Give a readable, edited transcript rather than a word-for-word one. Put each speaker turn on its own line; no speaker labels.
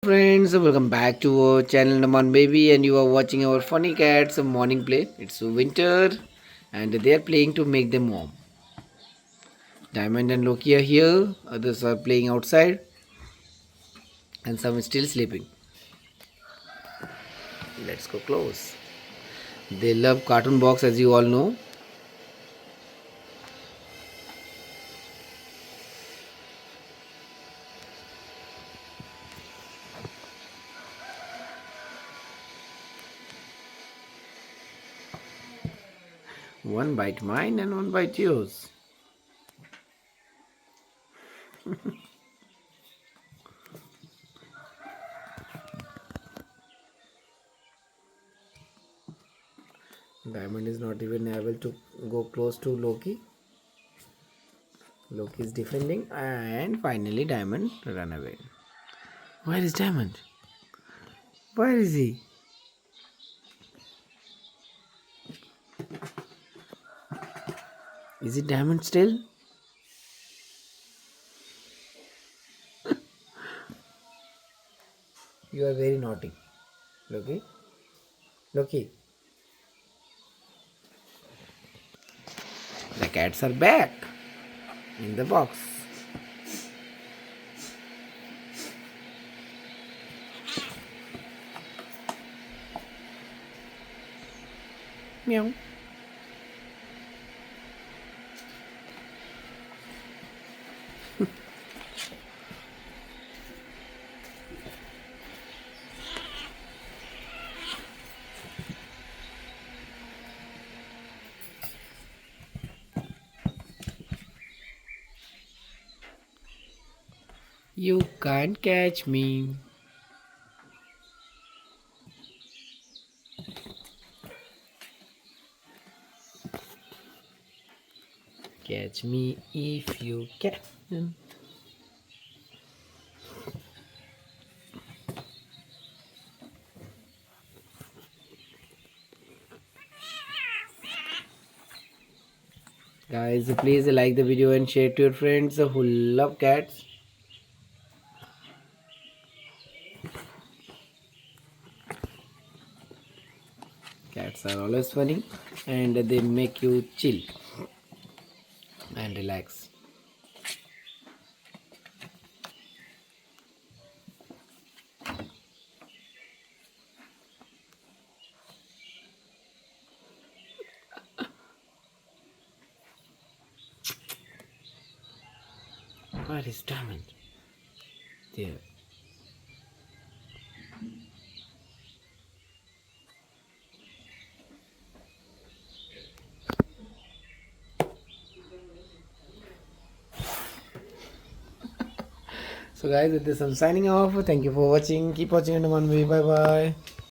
Friends, welcome back to our channel Naman Baby, and you are watching our funny cats morning play. It's winter and they are playing to make them warm. Diamond and Loki are here, others are playing outside, and some is still sleeping. Let's go close. They love cartoon box, as you all know. One bite mine and one bite yours. Diamond is not even able to go close to Loki. Loki is defending, and finally Diamond run away. Where is Diamond? Where is he? Is it Diamond still? You are very naughty. Loki? Loki? The cats are back in the box. Meow. You can't catch me. Catch me if you can. Guys, please like the video and share to your friends who love cats. Cats are always funny and they make you chill and relax. Where is Diamond? There. So guys, with this I'm signing off. Thank you for watching. Keep watching and one way. Bye bye.